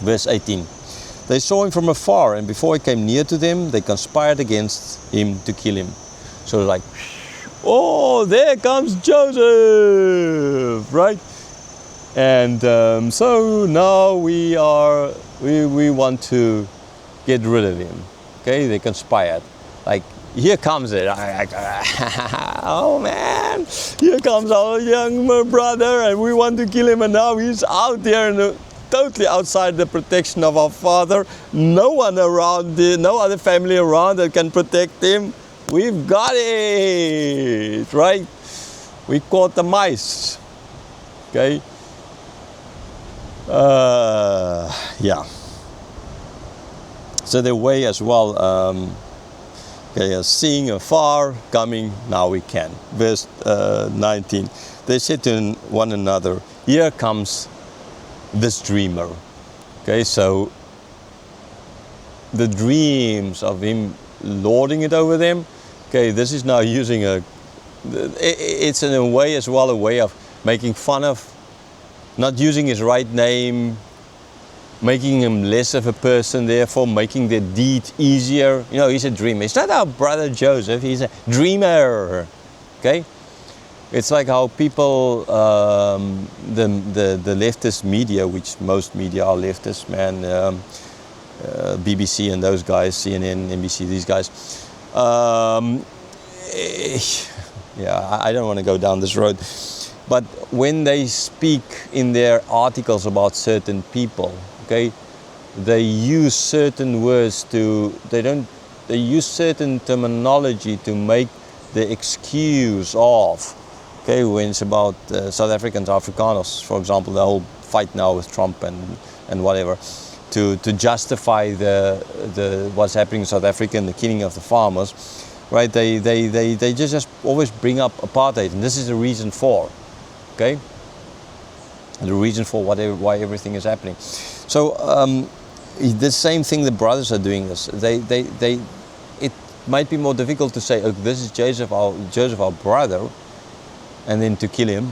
Verse 18. They saw him from afar, and before he came near to them, they conspired against him to kill him. So they're like, oh, there comes Joseph, right? And so now we want to get rid of him. Okay, they conspired. Like, here comes it. Oh man, here comes our young brother, and we want to kill him, and now he's out there and totally outside the protection of our father. No one around, no other family around that can protect him. We've got it, right? We caught the mice. Okay. Yeah. So their way as well. Seeing afar, coming, now we can. Verse 19. They said to one another, here comes this dreamer. Okay, so the dreams of him lording it over them. Okay, this is now using it's in a way as well a way of making fun of, not using his right name, making him less of a person, therefore making the deed easier. You know, he's a dreamer. It's not our brother Joseph, he's a dreamer. Okay? It's like how people, the leftist media, which most media are leftist, man, BBC and those guys, CNN, NBC, these guys. Yeah, I don't want to go down this road. But when they speak in their articles about certain people, okay, they use certain words they use certain terminology to make the excuse of, okay, when it's about South Africans, Afrikaners, for example, the whole fight now with Trump and whatever, to justify the what's happening in South Africa and the killing of the farmers, right? They just always bring up apartheid, and this is the reason for, okay, the reason for why everything is happening. So the same thing the brothers are doing this. It might be more difficult to say, oh, this is Joseph, our brother, and then to kill him.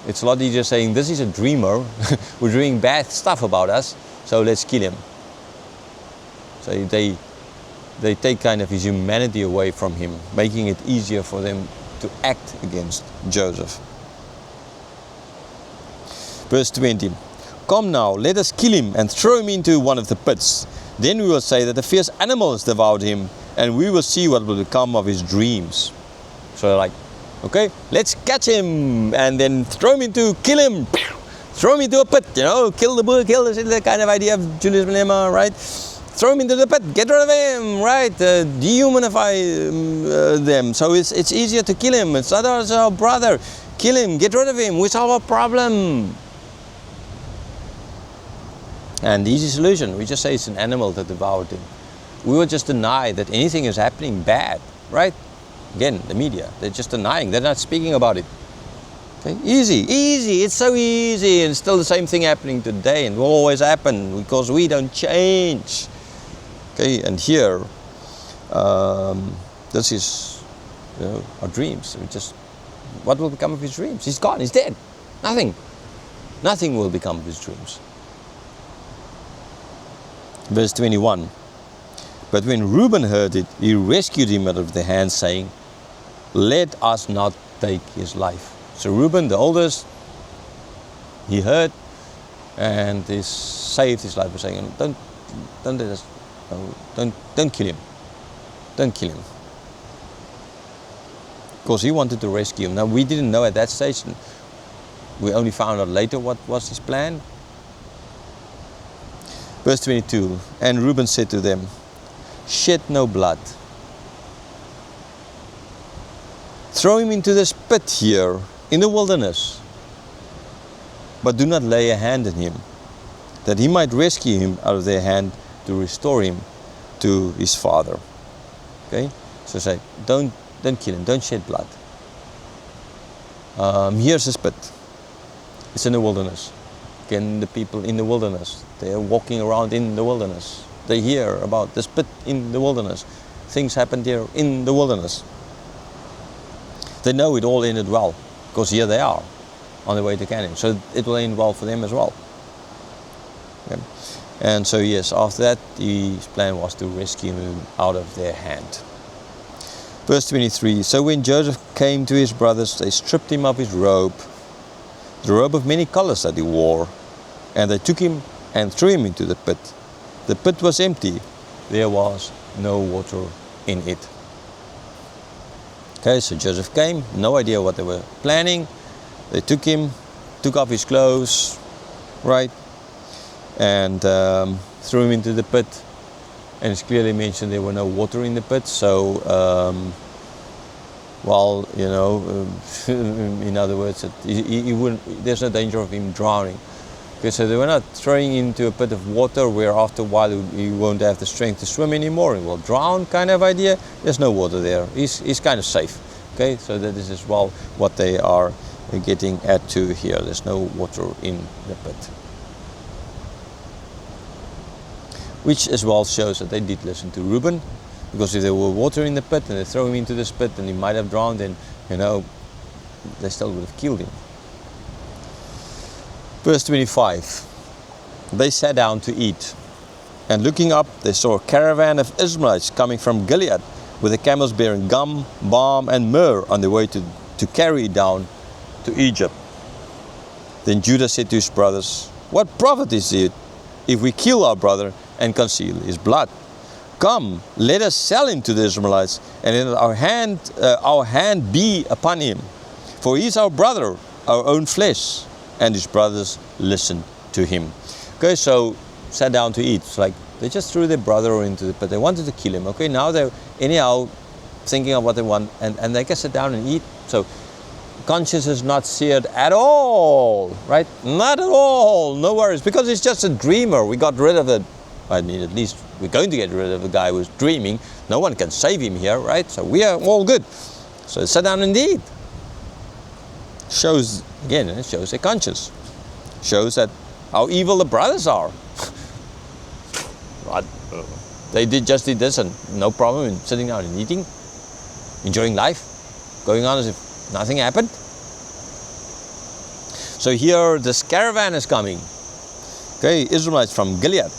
It's a lot easier saying, this is a dreamer who's doing bad stuff about us, so let's kill him. So they take kind of his humanity away from him, making it easier for them to act against Joseph. Verse 20. Come now, let us kill him and throw him into one of the pits. Then we will say that a fierce animal has devoured him, and we will see what will become of his dreams. So they're like, okay, let's catch him and then kill him, throw him into a pit, you know, kill the bull, kill the kind of idea of Julius Malema, right? Throw him into the pit, get rid of him, right? Dehumanify them. So it's easier to kill him. It's not our brother. Kill him, get rid of him, we solve our problem. And the easy solution, we just say it's an animal that devoured him. We will just deny that anything is happening bad, right? Again, the media, they're just denying, they're not speaking about it. Okay? Easy, it's so easy, and still the same thing happening today, and will always happen because we don't change. Okay, and here, this is, you know, our dreams. What will become of his dreams? He's gone, he's dead. Nothing will become of his dreams. Verse 21. But when Reuben heard it, he rescued him out of their hands, saying, let us not take his life. So Reuben, the oldest, he heard and he saved his life by saying, don't let us, don't kill him. Don't kill him. Because he wanted to rescue him. Now we didn't know at that stage. We only found out later what was his plan. Verse 22, and Reuben said to them, shed no blood. Throw him into this pit here in the wilderness, but do not lay a hand on him, that he might rescue him out of their hand to restore him to his father. Okay, so say, don't kill him, don't shed blood. Here's this pit. It's in the wilderness. Again, the people in the wilderness, they are walking around in the wilderness. They hear about this pit in the wilderness. Things happened here in the wilderness. They know it all ended well, because here they are on the way to Canaan. So it will end well for them as well. Okay. And so yes, after that, his plan was to rescue him out of their hand. Verse 23, so when Joseph came to his brothers, they stripped him of his robe, the robe of many colors that he wore, and they took him and threw him into the pit. The pit was empty, there was no water in it. Okay, so Joseph came, no idea what they were planning. They took him, took off his clothes, right, and threw him into the pit. And it's clearly mentioned there were no water in the pit, so well, you know, in other words, he wouldn't, there's no danger of him drowning. Okay, so they were not throwing him into a pit of water where after a while he won't have the strength to swim anymore and will drown kind of idea. There's no water there. He's kind of safe. Okay, so that is as well what they are getting at to here. There's no water in the pit. Which as well shows that they did listen to Reuben, because if there were water in the pit and they throw him into this pit and he might have drowned, then, you know, they still would have killed him. Verse 25, they sat down to eat, and looking up they saw a caravan of Ismaelites coming from Gilead, with the camels bearing gum, balm and myrrh on their way to carry it down to Egypt. Then Judah said to his brothers, what profit is it if we kill our brother and conceal his blood? Come, let us sell him to the Ismaelites, and let our hand be upon him. For he is our brother, our own flesh. And his brothers listened to him. Okay, so sat down to eat. It's like they just threw their brother into the pit. They wanted to kill him. Okay, now they're anyhow thinking of what they want, and they can sit down and eat. So conscience is not seared at all, right? Not at all, no worries, because it's just a dreamer. We got rid of it. I mean, at least we're going to get rid of the guy who's dreaming. No one can save him here, right? So we are all good. So sit down and eat. Shows, again, it shows their conscience. Shows that how evil the brothers are. What? They just did this and no problem in sitting down and eating, enjoying life, going on as if nothing happened. So here this caravan is coming. Okay, Israelites from Gilead.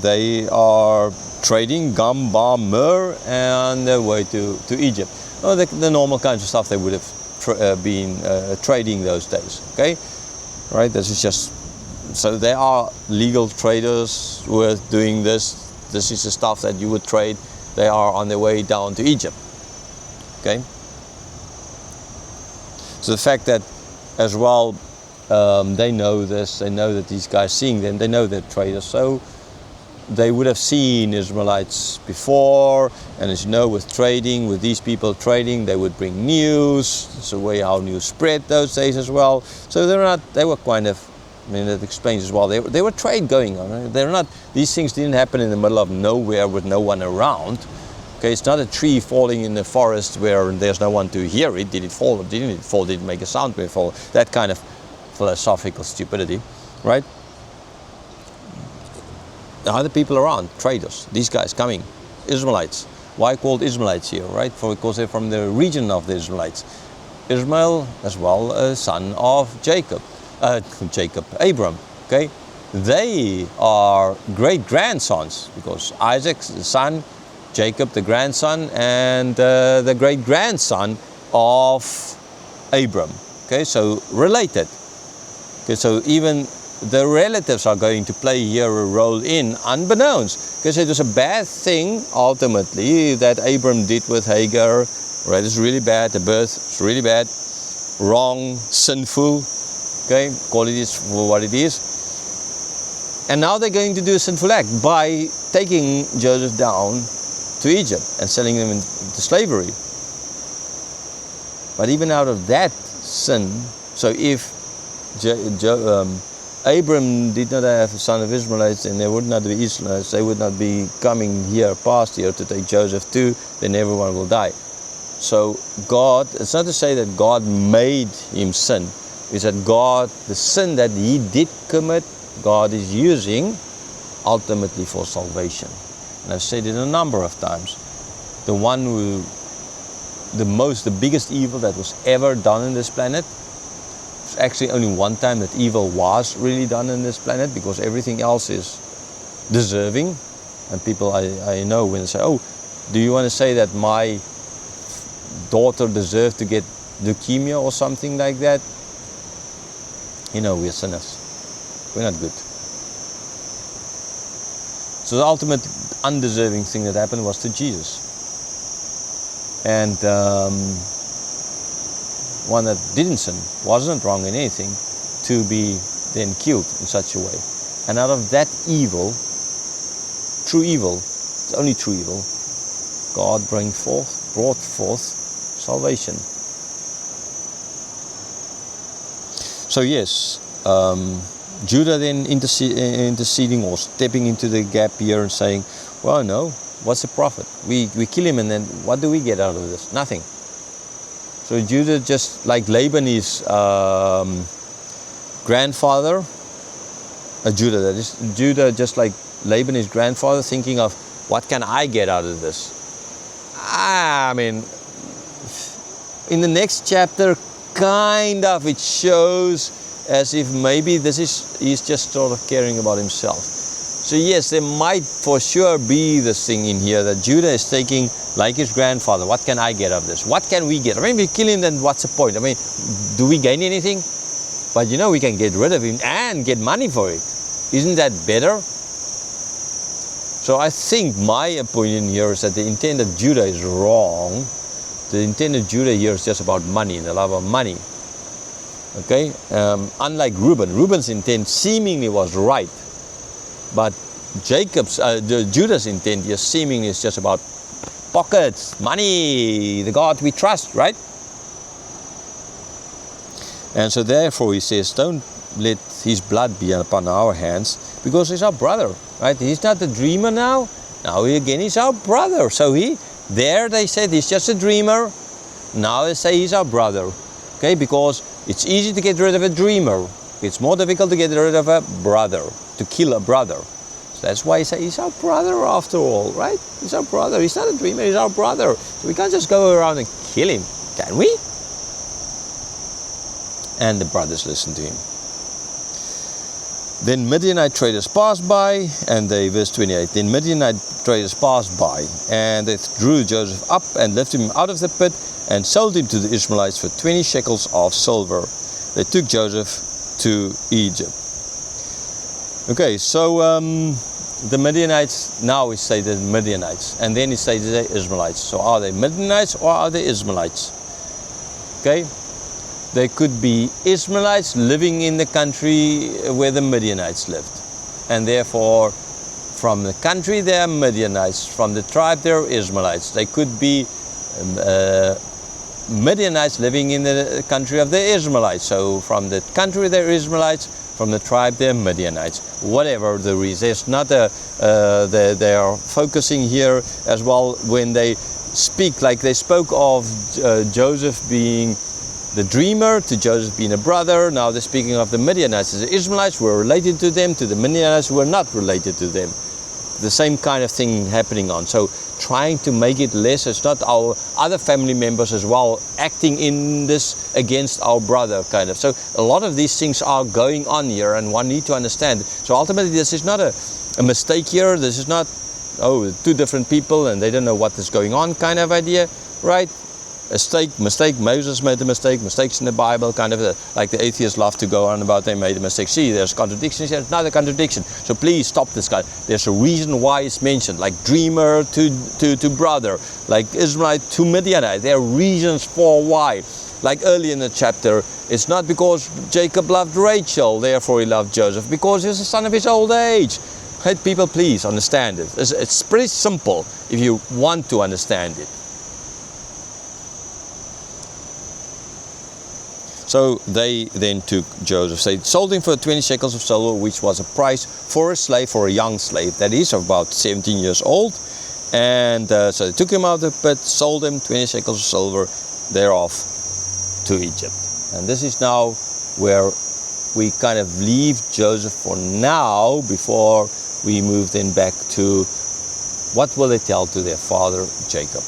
They are trading gum, balm, myrrh, and their way to Egypt. Oh, the normal kinds of stuff they would have been trading those days. Okay, right? This is just so they are legal traders who are doing this. This is the stuff that you would trade. They are on their way down to Egypt. Okay. So the fact that as well they know this, they know that these guys seeing them, they know they're traders. So they would have seen Ismaelites before, and as you know, with trading, with these people trading, they would bring news. It's the way how news spread those days as well. So they were kind of, I mean, that explains as well. They were trade going on. They're not, these things didn't happen in the middle of nowhere with no one around. Okay, it's not a tree falling in the forest where there's no one to hear it. Did it fall or didn't it fall? Did it make a sound when it fall? That kind of philosophical stupidity, right? Other people around, traders, these guys coming, Ismaelites. Why called Ismaelites here, right? Because they're from the region of the Israelites. Ishmael, as well, a son of Abram, okay? They are great-grandsons, because Isaac's the son, Jacob the grandson, and the great-grandson of Abram, okay? So related. Okay, so even the relatives are going to play here a role in unbeknownst, because it was a bad thing ultimately that Abram did with Hagar. Right, it's really bad. The birth is really bad, wrong, sinful. Okay, call it for what it is. And now they're going to do a sinful act by taking Joseph down to Egypt and selling him into slavery. But even out of that sin, so if Abram did not have a son of Ismaelites, and there would not be Israelites, they would not be coming here, past here, to take Joseph too, then everyone will die. So God, it's not to say that God made him sin, it's that God, the sin that he did commit, God is using ultimately for salvation. And I've said it a number of times. The one who, the biggest evil that was ever done on this planet, there's actually only one time that evil was really done on this planet, because everything else is deserving. And people I know, when they say, oh, do you want to say that my daughter deserved to get leukemia or something like that? You know, we're sinners. We're not good. So the ultimate undeserving thing that happened was to Jesus. And one that didn't sin, wasn't wrong in anything, to be then killed in such a way. And out of that evil, true evil, the only true evil, God brought forth salvation. So yes, Judah then interceding or stepping into the gap here and saying, well, no, what's the profit? We kill him, and then what do we get out of this? Nothing. So Judah, just like Laban, his grandfather, Judah, that is, Judah, just like Laban, his grandfather, thinking of, what can I get out of this? I mean, in the next chapter, kind of, it shows as if maybe he's just sort of caring about himself. So yes, there might for sure be this thing in here that Judah is taking, like his grandfather, what can I get out of this? What can we get? I mean, if we kill him, then what's the point? I mean, do we gain anything? But you know, we can get rid of him and get money for it. Isn't that better? So I think my opinion here is that the intent of Judah is wrong. The intent of Judah here is just about money, the love of money. Okay? Unlike Reuben's intent seemingly was right. But Judah's intent here seemingly is just about pockets, money, the God we trust, right? And so therefore he says, don't let his blood be upon our hands, because he's our brother, right? He's not a dreamer now. Now again, he's our brother. So there they said he's just a dreamer. Now they say he's our brother. Okay, because it's easy to get rid of a dreamer. It's more difficult to get rid of a brother, to kill a brother. So that's why he say he's our brother after all, right? He's our brother. He's not a dreamer, he's our brother. So we can't just go around and kill him, can we? And the brothers listened to him. Then Midianite traders passed by, and verse 28, then Midianite traders passed by, and they drew Joseph up and lifted him out of the pit and sold him to the Ismaelites for 20 shekels of silver. They took Joseph to Egypt. Okay, so the Midianites, now we say the Midianites, and then he says the Ismaelites. So are they Midianites or are they Ismaelites? Okay, they could be Ismaelites living in the country where the Midianites lived, and therefore from the country they are Midianites, from the tribe they are Ismaelites. They could be Midianites living in the country of the Ismaelites. So from the country they're Ismaelites, from the tribe they're Midianites. Whatever the reason, it's not they are focusing here as well when they speak, like they spoke of Joseph being the dreamer, to Joseph being a brother. Now they're speaking of the Midianites. The Ismaelites were related to them, to the Midianites who were not related to them. The same kind of thing happening on. So trying to make it less, it's not our other family members as well acting in this against our brother kind of. So a lot of these things are going on here, and one need to understand. So ultimately this is not a mistake here. This is not, oh, two different people and they don't know what is going on kind of idea, right? Mistake, Moses made a mistake, mistakes in the Bible, kind of like the atheists love to go on about they made a mistake. See, there's contradictions here, another contradiction. So please stop this guy. There's a reason why it's mentioned, like dreamer to brother, like Israelite to Midianite. There are reasons for why. Like early in the chapter, it's not because Jacob loved Rachel, therefore he loved Joseph, because he was the son of his old age. Hey, people, please understand it. It's pretty simple if you want to understand it. So they then took Joseph. They sold him for 20 shekels of silver, which was a price for a slave, for a young slave, that is, of about 17 years old. And so they took him out of the pit, sold him 20 shekels of silver, thereof to Egypt. And this is now where we kind of leave Joseph for now, before we move then back to what will they tell to their father Jacob.